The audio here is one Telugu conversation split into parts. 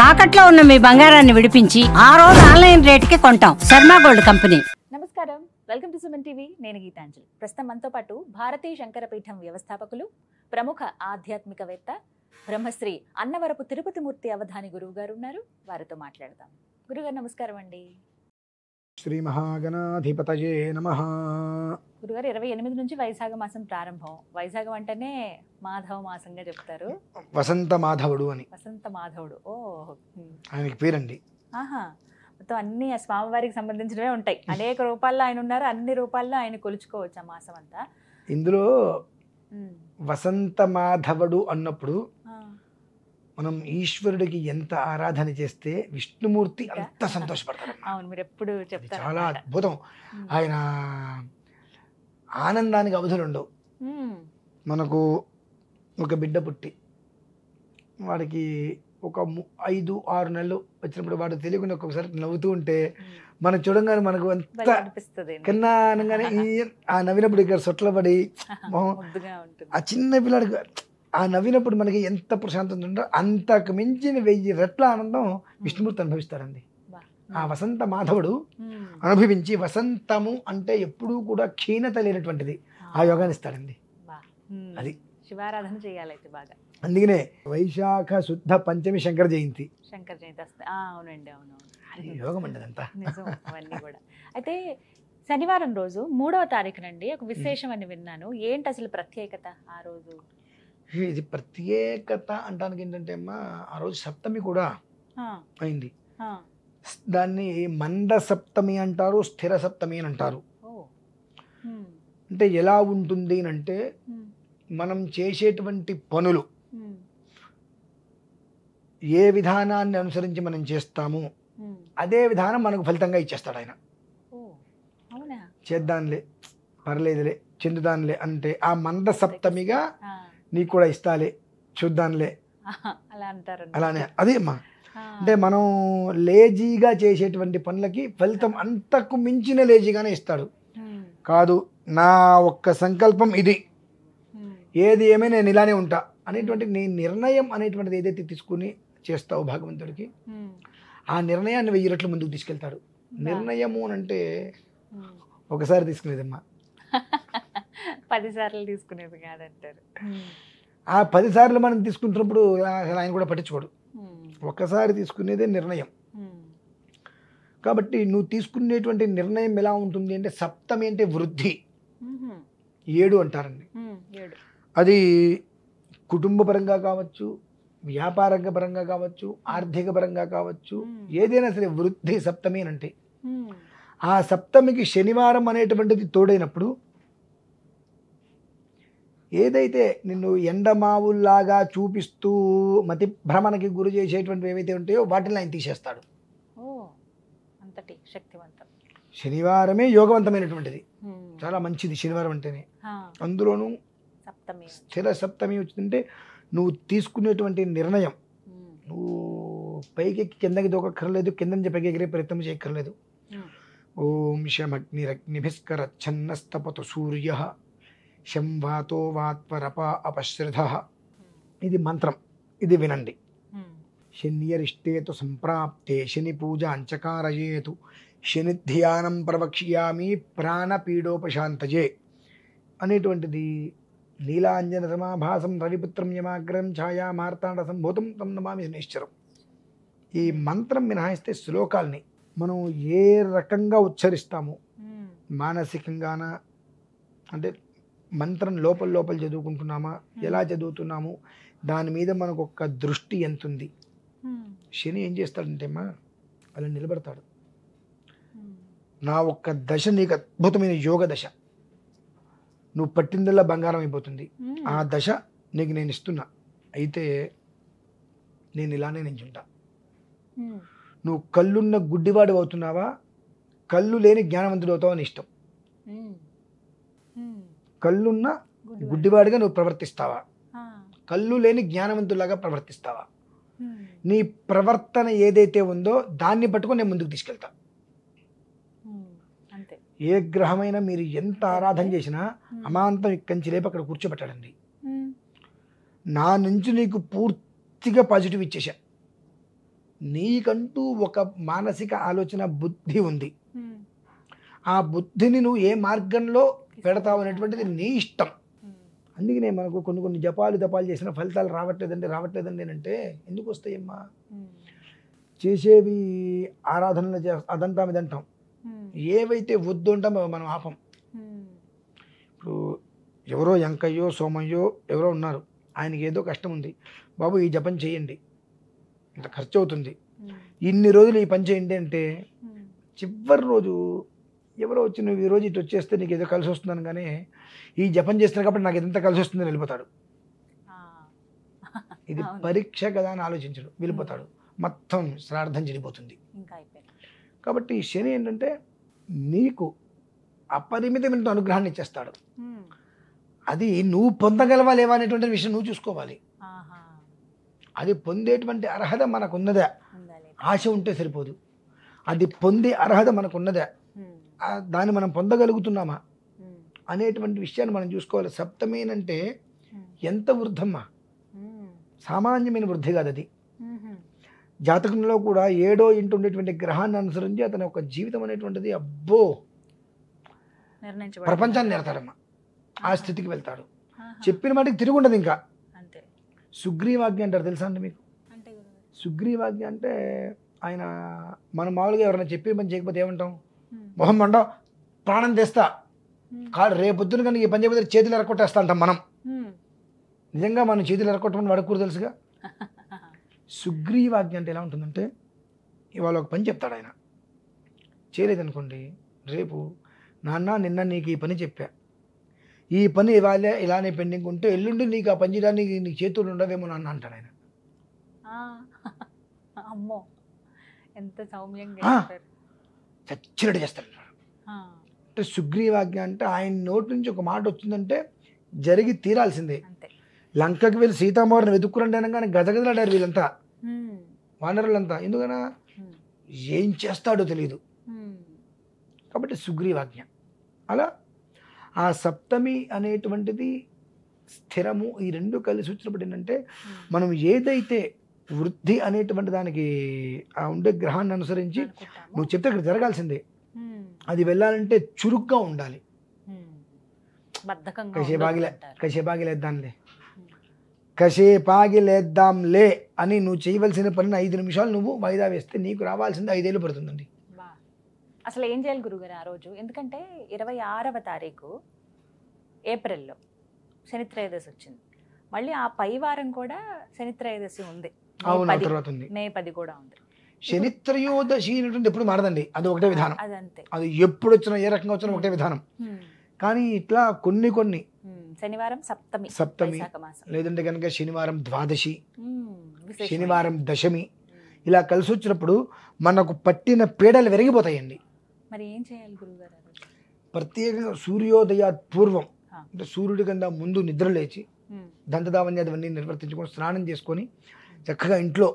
తాకట్లో ఉన్న మీ బంగారాన్ని విడిపించి ఆ రోజు ఆన్లైన్ రేటుకి కొంటాం. Sharma gold company. నమస్కారం, వెల్కమ్ టు సుమన్ టీవీ. నేను గీతాంజలి. ప్రస్తుతం మనతో పాటు భారతీయ శంకరపీఠం వ్యవస్థాపకులు, ప్రముఖ ఆధ్యాత్మికవేత్త, బ్రహ్మశ్రీ అన్నవరపు తిరుపతి మూర్తి అవధాని గురువు గారు ఉన్నారు. వారితో మాట్లాడదాం. గురుగారు నమస్కారం అండి. శ్రీ మహాగణాధిపతయే నమః. గురుగారు 28 నుంచి వైశాఖ మాసం ప్రారంభం. వైశాఖం అంటేనే మాధవ మాసంగా చెప్తారు. వసంత మాధవుడు అని వసంత మాధవుడు. ఓ, ఆయనకి పేరండి. ఆహా, మొత్తం అన్ని ఆ స్వామివారికి సంబంధించినవే ఉంటాయి. అనేక రూపాల్లో ఆయన ఉన్నారు. అన్ని రూపాల్లో ఆయన కొలుచుకోవచ్చు ఆ మాసం అంతా. ఇందులో వసంత మాధవుడు అన్నప్పుడు మనం ఈశ్వరుడికి ఎంత ఆరాధన చేస్తే విష్ణుమూర్తి అంత సంతోషపడతారు. అవును, మీరు ఎప్పుడు చెప్తారు. చాలా అద్భుతం. ఆయన ఆనందానికి అవధులు ఉండవు. మనకు ఒక బిడ్డ పుట్టి వాడికి ఒక 5-6 నెలలు వచ్చినప్పుడు వాడు తెలియకుండా ఒక్కొక్కసారి నవ్వుతూ ఉంటే మనం చూడంగానే మనకు అంత కన్నా అనగానే ఆ నవ్వినప్పుడు ఇక్కడ సొట్లబడి ఆ చిన్న పిల్లాడికి ఆ నవ్వినప్పుడు మనకి ఎంత ప్రశాంతత ఉందో అంతకు మించిన 1000 రెట్ల ఆనందం విష్ణుమూర్తి అనుభవిస్తాడండి. ఆ వసంత మాధవుడు అనుభవించి, వసంతము అంటే ఎప్పుడూ కూడా క్షీణత లేనటువంటిది, ఆ యోగాన్ని ఇస్తాడండి. అది శివారాధన చేయాలైతే బాగా. అందుకనే వైశాఖ శుద్ధ పంచమి శంకర జయంతి. శంకర జయంతి వస్తే అవునండి, అవునవును, అది యోగం అండి అదంతా. అవన్నీ కూడా. అయితే శనివారం రోజు 3వ తారీఖునండి ఒక విశేషం అని విన్నాను. ఏంటి అసలు ప్రత్యేకత ఆ రోజు? ఇది ప్రత్యేకత అంటానికి ఏంటంటే అమ్మా, ఆ రోజు సప్తమి కూడా అయింది. దాన్ని మంద సప్తమి అంటారు, స్థిర సప్తమి అని అంటారు. అంటే ఎలా ఉంటుంది అంటే మనం చేసేటువంటి పనులు ఏ విధానాన్ని అనుసరించి మనం చేస్తామో అదే విధానం మనకు ఫలితంగా ఇచ్చేస్తాడు ఆయన. చేద్దాంలే, పర్లేదులే, చెందుదాంలే అంటే ఆ మంద సప్తమిగా నీకు కూడా ఇస్తాలే, చూద్దాంలే అలానే. అదే అమ్మా, అంటే మనం లేజీగా చేసేటువంటి పనులకి ఫలితం అంతకు మించిన లేజీగానే ఇస్తాడు. కాదు, నా ఒక్క సంకల్పం ఇది, ఏది ఏమైనా నేను ఇలానే ఉంటా అనేటువంటి నీ నిర్ణయం అనేటువంటిది ఏదైతే తీసుకుని చేస్తావు భగవంతుడికి, ఆ నిర్ణయాన్ని 1000 రెట్లు ముందుకు తీసుకెళ్తాడు. నిర్ణయము అంటే ఒకసారి తీసుకునేదమ్మా, 10 సార్లు తీసుకునేది కాదంటారు. ఆ 10 సార్లు మనం తీసుకుంటున్నప్పుడు ఆయన కూడా పట్టించుకోడు. ఒక్కసారి తీసుకునేదే నిర్ణయం. కాబట్టి నువ్వు తీసుకునేటువంటి నిర్ణయం ఎలా ఉంటుంది అంటే, సప్తమి అంటే వృద్ధి, 7 అంటారండి. అది కుటుంబ పరంగా కావచ్చు, వ్యాపారంగ పరంగా కావచ్చు, ఆర్థిక పరంగా కావచ్చు, ఏదైనా సరే వృద్ధి సప్తమి అని అంటే. ఆ సప్తమికి శనివారం అనేటువంటిది తోడైనప్పుడు ఏదైతే నిన్ను ఎండమావుల్లాగా చూపిస్తూ మతి భ్రమణకి గురి చేసేటువంటివి ఏవైతే ఉంటాయో వాటిని ఆయన తీసేస్తాడు. అంతటి శక్తివంతం. శనివారమే యోగవంతమైనటువంటిది, చాలా మంచిది శనివారం అంటేనే. అందులోనూ స్థిర సప్తమి వచ్చిందంటే నువ్వు తీసుకునేటువంటి నిర్ణయం, నువ్వు పైకి కిందకి దూకక్కర్లేదు, కింద నుంచి పైకి ఎగిరే ప్రయత్నం చేయక్కర్లేదు. ఓం శమగ్నిరగ్నిభిస్కరచ్ఛన్నస్తపతు సూర్య శం వాతో వాత్వరప అపశ్రిధ. ఇది మంత్రం, ఇది వినండి. శన్యరిష్టేతు సంప్రాప్తే శని పూజ అంచకారయేతు శని ధ్యానం ప్రవక్ష్యామి ప్రాణపీడోపశాంతజే అనేటువంటిది. నీలాంజన సమాభాసం రవిపుత్రం యమాగ్రం ఛాయా మార్తాండ సంభూతం తం నమామి శనీశ్వరం. ఈ మంత్రం మినహాయిస్తే శ్లోకాల్ని మనం ఏ రకంగా ఉచ్చరిస్తామో, మానసికంగాన అంటే మంత్రం లోపల చదువుకుంటున్నామా, ఎలా చదువుతున్నాము, దాని మీద మనకు ఒక్క దృష్టి ఎంతుంది. శని ఏం చేస్తాడంటే అమ్మా, అలా నిలబడతాడు. నా ఒక్క దశ నీకు అద్భుతమైన యోగ దశ, నువ్వు పట్టిందల్లా బంగారం అయిపోతుంది, ఆ దశ నీకు నేను ఇస్తున్నా, అయితే నేను ఇలానే నించుంటా. నువ్వు కళ్ళున్న గుడ్డివాడు అవుతున్నావా, కళ్ళు లేని జ్ఞానవంతుడు అవుతావు అని ఇష్టం. కళ్ళున్న గుడ్డివాడిగా నువ్వు ప్రవర్తిస్తావా, కళ్ళు లేని జ్ఞానవంతులాగా ప్రవర్తిస్తావా, నీ ప్రవర్తన ఏదైతే ఉందో దాన్ని పట్టుకొని నేను ముందుకు తీసుకెళ్తా. ఏ గ్రహమైనా మీరు ఎంత ఆరాధన చేసినా అమాంతం ఇక్కడి లేపు అక్కడ కూర్చోబెట్టాడండి. నా నుంచి నీకు పూర్తిగా పాజిటివ్ ఇచ్చేసా, నీకంటూ ఒక మానసిక ఆలోచన బుద్ధి ఉంది. ఆ బుద్ధిని నువ్వు ఏ మార్గంలో పెడతావు అనేటువంటిది నీ ఇష్టం. అందుకనే మనకు కొన్ని జపాలు చేసిన ఫలితాలు రావట్లేదండి అంటే ఎందుకు వస్తాయమ్మా? చేసేవి ఆరాధనలు అదంటాం ఇదంటాం, ఏవైతే వద్దు అంటామో మనం ఆపం. ఇప్పుడు ఎవరో ఎంకయ్యో సోమయ్యో ఎవరో ఉన్నారు, ఆయనకి ఏదో కష్టం ఉంది, బాబు ఈ జపం చేయండి, ఇంత ఖర్చు అవుతుంది, ఇన్ని రోజులు ఈ పని చేయండి అంటే చివరి రోజు ఎవరో వచ్చి నువ్వు ఈ రోజు ఇటు వచ్చేస్తే నీకు ఏదో కలిసి వస్తుందని, కానీ ఈ జపం చేస్తున్నా కాబట్టి నాకు ఎంత కలిసి వస్తుందని వెళ్ళిపోతాడు. ఇది పరీక్ష కదా అని ఆలోచించడు, వెళ్ళిపోతాడు, మొత్తం శ్రార్థం చెడిపోతుంది. కాబట్టి శని ఏంటంటే నీకు అపరిమితమైన అనుగ్రహాన్ని ఇచ్చేస్తాడు. అది నువ్వు పొందగలవా లేవా అనేటువంటి విషయం నువ్వు చూసుకోవాలి. అది పొందేటువంటి అర్హత మనకున్నదా? ఆశ ఉంటే సరిపోదు, అది పొందే అర్హత మనకున్నదా, దాన్ని మనం పొందగలుగుతున్నామా అనేటువంటి విషయాన్ని మనం చూసుకోవాలి. సప్తమి అంటే ఎంత వృద్ధమ్మా, సామాన్యమైన వృద్ధి కాదు అది. జాతకంలో కూడా 7వ ఇంటి ఉండేటువంటి గ్రహాన్ని అనుసరించి అతని యొక్క జీవితం అనేటువంటిది అబ్బో ప్రపంచాన్ని నేర్తాడమ్మా, ఆ స్థితికి వెళ్తాడు. చెప్పిన మాటకి తిరిగి ఉండదు ఇంకా. సుగ్రీవాజ్ఞ అంటారు, తెలుసా అండి మీకు? సుగ్రీవాజ్ఞ అంటే ఆయన మనం మామూలుగా ఎవరైనా చెప్పి పని చేయకపోతే ఏమంటాం? మొహం మండ ప్రాణం తెస్తా, రేపొద్దున కానీ ఈ పని చేయకపోతే చేతులు ఎరకొట్టేస్తా అంటాం మనం. నిజంగా మనం చేతులు ఎరకొట్టమని వాడికి కూడా తెలుసుగా. సుగ్రీవాజ్ఞ అంటే ఎలా ఉంటుందంటే, ఇవాళ ఒక పని చెప్తాడు ఆయన, చేయలేదనుకోండి, రేపు నాన్న నిన్న నీకు ఈ పని చెప్పా, ఈ పని ఇవాళ ఇలానే పెండింగ్ ఉంటే ఎల్లుండి నీకు ఆ పని చేయడానికి నీకు చేతులు ఉండవేమో నాన్న అంటాడు ఆయన. అమ్మో ఎంత సౌమ్యంగా చచ్చినట్టు చేస్తాడు. అంటే సుగ్రీవాజ్ఞ అంటే ఆయన నోటి నుంచి ఒక మాట వచ్చిందంటే జరిగి తీరాల్సిందే. లంకకి వెళ్ళి సీతామారిని వెతుక్కురండి అనగానే గజగజలాడారు వీళ్ళంతా, వానరులంతా. ఎందుకన్నా ఏం చేస్తాడో తెలియదు. కాబట్టి సుగ్రీవాజ్ఞ. అలా ఆ సప్తమి అనేటువంటిది స్థిరము, ఈ రెండు కలిసి వచ్చినప్పుడు ఏంటంటే మనం ఏదైతే వృద్ధి అనేటువంటి దానికి ఆ ఉండే గ్రహాన్ని అనుసరించి నువ్వు చెప్తే అక్కడ జరగాల్సిందే. అది వెళ్ళాలంటే చురుగ్గా ఉండాలి. కసేపాగిలేద్దాంలే అని నువ్వు చేయవలసిన పనిని 5 నిమిషాలు నువ్వు వాయిదా వేస్తే నీకు రావాల్సింది 5 ఏళ్ళు పడుతుందండి. అసలు ఏం చేయాలి గురుగారు ఆ రోజు? ఎందుకంటే 26వ తారీఖు ఏప్రిల్లో శనిత్రయోదశి వచ్చింది, మళ్ళీ ఆ పై వారం కూడా శనిత్రయోదశి ఉంది, మే 10 కూడా ఉంది. శనిత్రయోదశి అనేటువంటి ఎప్పుడు మారదండి, అది ఒకటే విధానం. అది ఎప్పుడు వచ్చినా ఏ రకంగా వచ్చినా ఒకటే విధానం. కానీ ఇట్లా కొన్ని శనివారం సప్తమి, లేదంటే కనుక శనివారం ద్వాదశి, శనివారం దశమి, ఇలా కలిసి వచ్చినప్పుడు మనకు పట్టిన పీడలు విరిగిపోతాయండి. మరి ఏం చేయాలి గురుగారు? ప్రత్యేకంగా సూర్యోదయ పూర్వం, అంటే సూర్యుడి కన్నా ముందు నిద్ర లేచి దంతదావన్యాదవన్నీ నిర్వర్తించుకొని స్నానం చేసుకొని చక్కగా ఇంట్లో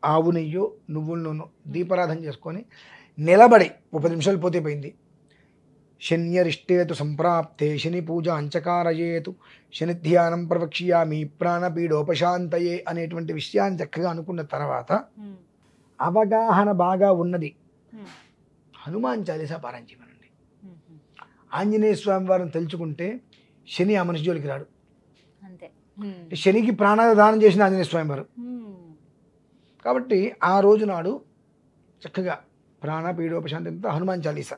ఆవు నెయ్యో నువ్వుల నూనె దీపారాధన చేసుకొని నిలబడి 10 నిమిషాలు పోతే పోయింది. శన్యరిష్టేతు సంప్రాప్తే శని పూజ అంచకారయేతు శని ధ్యానం ప్రవక్ష్యామి ప్రాణపీడోపశాంతయే అనేటువంటి విషయాన్ని చక్కగా అనుకున్న తర్వాత అవగాహన బాగా ఉన్నది హనుమాన్ చాలీసా పారాయణ చేయమనండి. ఆంజనేయ స్వామి వారిని తలుచుకుంటే శని ఆ మనిషి జోలికి రాడు. శనికి ప్రాణదానం చేసిన ఆంజనేయ స్వామి వారు. కాబట్టి ఆ రోజు నాడు చక్కగా ప్రాణపీడోపశాంతితో హనుమాన్ చాలీసా.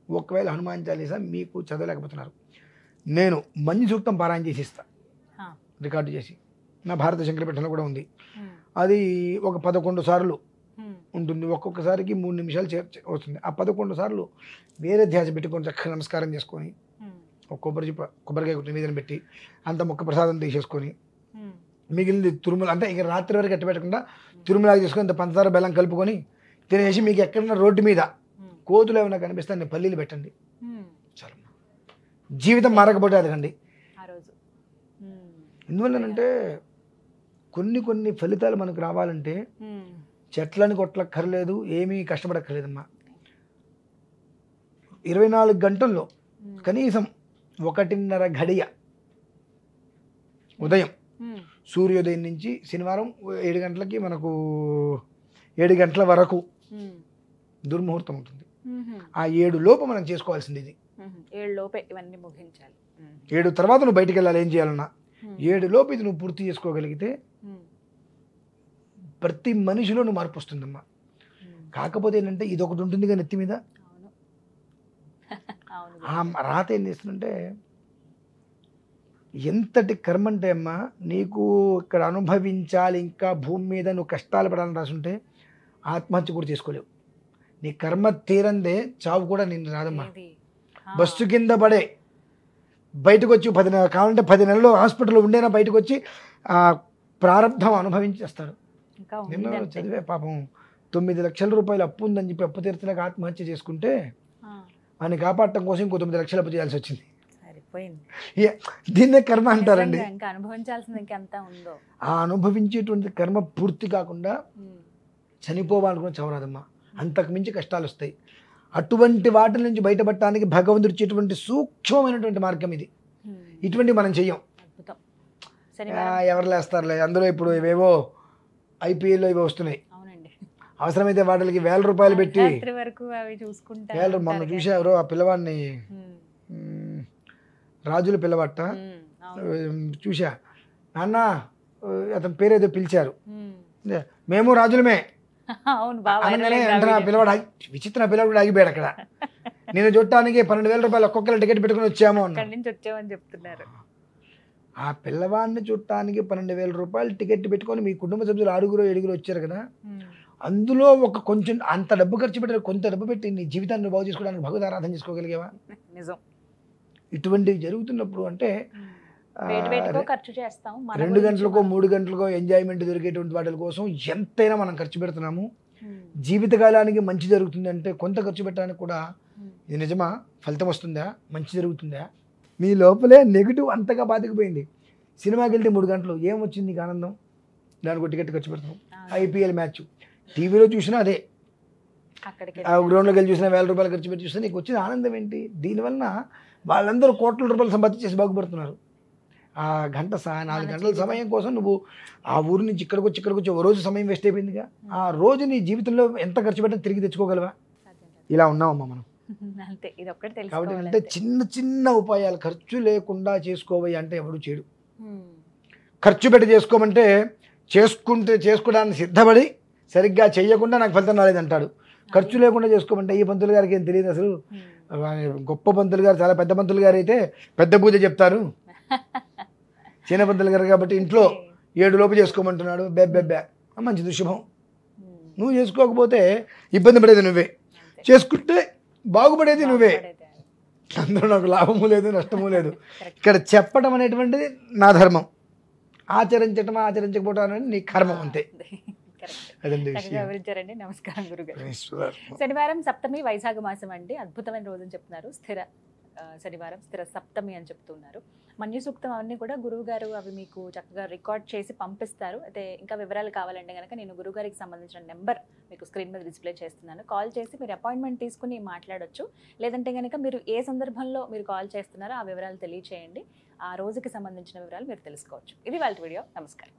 ఒకవేళ హనుమాన్ చాలీసా మీకు చదవలేకపోతున్నారు, నేను మంజు సూక్తం పారాయణ చేసి ఇస్తా, రికార్డు చేసి. నా భారత శంకరపీఠంలో కూడా ఉంది. అది ఒక 11 సార్లు ఉంటుంది, ఒక్కొక్కసారికి 3 నిమిషాలు వస్తుంది. ఆ 11 సార్లు వేరే ధ్యాస పెట్టుకొని చక్కగా నమస్కారం చేసుకొని ఒక కొబ్బరికాయ నివేదన పెట్టి అంత మొక్క ప్రసాదం తీసేసుకొని మిగిలింది తిరుమల, అంటే ఇక రాత్రి వరకు ఎట్ట పెట్టకుండా తిరుమలకి తీసుకొని ఇంత పంచదార బెల్లం కలుపుకొని తినేసి మీకు ఎక్కడన్నా రోడ్డు మీద కోతులు ఏమైనా కనిపిస్తే అన్ని పల్లీలు పెట్టండి చాలా. జీవితం మారకపోతే అదకండి. ఎందువల్లనంటే కొన్ని ఫలితాలు మనకు రావాలంటే చెట్లని కొట్టక్కర్లేదు, ఏమీ కష్టపడక్కర్లేదమ్మా. 24 గంటల్లో కనీసం 1.5 గడియ ఉదయం సూర్యోదయం నుంచి శనివారం 7 గంటలకి మనకు 7 గంటల వరకు దుర్ముహూర్తం ఉంటుంది. ఆ 7 లోపు మనం చేసుకోవాల్సింది ఇది. 7 లోపే ఇవన్నీ ముగించాలి. 7 తర్వాత నువ్వు బయటికి వెళ్ళాలి ఏం చేయాలన్నా. 7 లోపు ఇది నువ్వు పూర్తి చేసుకోగలిగితే ప్రతి మనిషిలో నువ్వు మార్పు వస్తుందమ్మా. కాకపోతే ఏంటంటే ఇది ఒకటి ఉంటుంది కానీ నెత్తి మీద ఆ రాత ఏం చేస్తుందంటే ఎంతటి కర్మ అంటే అమ్మా నీకు ఇక్కడ అనుభవించాలి, ఇంకా భూమి మీద నువ్వు కష్టాలు పడాలని రాసుంటే ఆత్మహత్య కూడా చేసుకోలేవు. నీ కర్మ తీరందే చావు కూడా నిన్ను రాదమ్మా. బస్సు కింద పడే బయటకు వచ్చి 10 నెలలు కావాలంటే 10 నెలలు హాస్పిటల్లో ఉండేనా బయటకు వచ్చి ప్రారంభం అనుభవించేస్తాడు. నిన్న చదివే పాపం 9 లక్షల రూపాయలు అప్పు ఉందని చెప్పి అప్పు తీర్చలేక ఆత్మహత్య చేసుకుంటే ఆయన కాపాడటం కోసం ఇంకో 9 లక్షలు అప్పు చేయాల్సి వచ్చింది. దీన్నే కర్మ అంటారండి. ఆ అనుభవించేటువంటి కర్మ పూర్తి కాకుండా చనిపోవాలనుకున్న చవరాదమ్మా. అంతకు మించి కష్టాలు వస్తాయి. అటువంటి వాటి నుంచి బయటపడటానికి భగవంతుడు ఇచ్చేటువంటి సూక్ష్మమైనటువంటి మార్గం ఇది. ఇటువంటి మనం చెయ్యం. ఎవరు లేస్తారులే, అందులో ఇప్పుడు ఇవేవో IPL ఇవి వస్తున్నాయి. అవసరమైతే వాటికి 1000 రూపాయలు పెట్టి మొన్న చూసా ఎవరో ఆ పిల్లవాడిని రాజుల పిల్లవాట చూసా. నాన్న అతని పేరేదో పిలిచారు, మేము రాజులమే అనగానే అంటే పిల్లవాడు విచిత్ర పిల్లవాడు ఆగిపోయాడు అక్కడ. నేను చూడటానికి 12,000 రూపాయలు ఒక్కొక్కరు టికెట్ పెట్టుకుని వచ్చాము అని చెప్తున్నారు. ఆ పిల్లవాడిని చూడటానికి 12,000 రూపాయలు టికెట్ పెట్టుకొని మీ కుటుంబ సభ్యులు 6-7 వచ్చారు కదా. అందులో ఒక కొంచెం అంత డబ్బు ఖర్చు పెట్టారు, కొంత డబ్బు పెట్టి నీ జీవితాన్ని బాగు చేసుకోవడానికి భగవద్ ఆరాధన చేసుకోగలిగేవా? నిజం. ఇటువంటివి జరుగుతున్నప్పుడు అంటే ఖర్చు చేస్తాం. 2 గంటలకో 3 గంటలకో ఎంజాయ్మెంట్ దొరికేటువంటి వాటి కోసం ఎంతైనా మనం ఖర్చు పెడుతున్నాము. జీవితకాలానికి మంచి జరుగుతుంది అంటే కొంత ఖర్చు పెట్టడానికి కూడా ఇది నిజమా? ఫలితం వస్తుందా? మంచి జరుగుతుందా? మీ లోపలే నెగిటివ్ అంతగా బాధికపోయింది. సినిమాకి వెళ్తే 3 గంటలు ఏమొచ్చింది నీకు ఆనందం? దానికి టికెట్ ఖర్చు పెడతాం. IPL మ్యాచ్ టీవీలో చూసినా అదే, గ్రౌండ్లోకి వెళ్ళి చూసినా 1000 రూపాయలు ఖర్చు పెట్టి చూసినా నీకు వచ్చిన ఆనందం ఏంటి? దీనివల్ల వాళ్ళందరూ కోట్ల రూపాయలు సంపాదించేసి బాగుపడుతున్నారు. ఆ 4 గంటల సమయం కోసం నువ్వు ఆ ఊరు నుంచి ఇక్కడికి వచ్చి ఒక రోజు సమయం వేస్ట్ అయిపోయిందిగా. ఆ రోజు నీ జీవితంలో ఎంత ఖర్చు పెట్టినా తిరిగి తెచ్చుకోగలవా? ఇలా ఉన్నామమ్మా మనం. కాబట్టి అంటే చిన్న చిన్న ఉపాయాలు ఖర్చు లేకుండా చేసుకోవాలి అంటే ఎవడు చేయడు. ఖర్చు పెట్టి చేసుకోమంటే చేసుకోవడానికి సిద్ధపడి సరిగ్గా చెయ్యకుండా నాకు ఫలితం రాలేదంటాడు. ఖర్చు లేకుండా చేసుకోమంటే ఈ పంతులు గారికి ఏం తెలియదు అసలు. గొప్ప పంతులు గారు, చాలా పెద్ద పంతులు గారు అయితే పెద్ద పూజ చెప్తారు. చిన్న పంతులు గారు కాబట్టి ఇంట్లో 7 లోపు చేసుకోమంటున్నాడు. బెబ్బెబ్బే మంచి దుశుభం. నువ్వు చేసుకోకపోతే ఇబ్బంది పడేది నువ్వే, చేసుకుంటే బాగుపడేది నువ్వే. అందులో నాకు లాభము లేదు నష్టము లేదు. ఇక్కడ చెప్పడం అనేటువంటిది నా ధర్మం, ఆచరించకపోవడం అనేది నీ కర్మం అంతే. వివరించారండి. నమస్కారం గురుగారు. శనివారం సప్తమి వైశాఖ మాసం అండి, అద్భుతమైన రోజుని చెప్తున్నారు. స్థిర శనివారం, స్థిర సప్తమి అని చెప్తున్నారు. మన్యు సూక్తం అవన్నీ కూడా గురువు గారు అవి మీకు చక్కగా రికార్డ్ చేసి పంపిస్తారు. అయితే ఇంకా వివరాలు కావాలంటే కనుక నేను గురుగారికి సంబంధించిన నెంబర్ మీకు స్క్రీన్ మీద డిస్ప్లే చేస్తున్నాను. కాల్ చేసి మీరు అపాయింట్మెంట్ తీసుకుని మాట్లాడొచ్చు. లేదంటే కనుక మీరు ఏ సందర్భంలో మీరు కాల్ చేస్తున్నారో ఆ వివరాలు తెలియచేయండి. ఆ రోజుకి సంబంధించిన వివరాలు మీరు తెలుసుకోవచ్చు. ఇది వాళ్ళ వీడియో. నమస్కారం.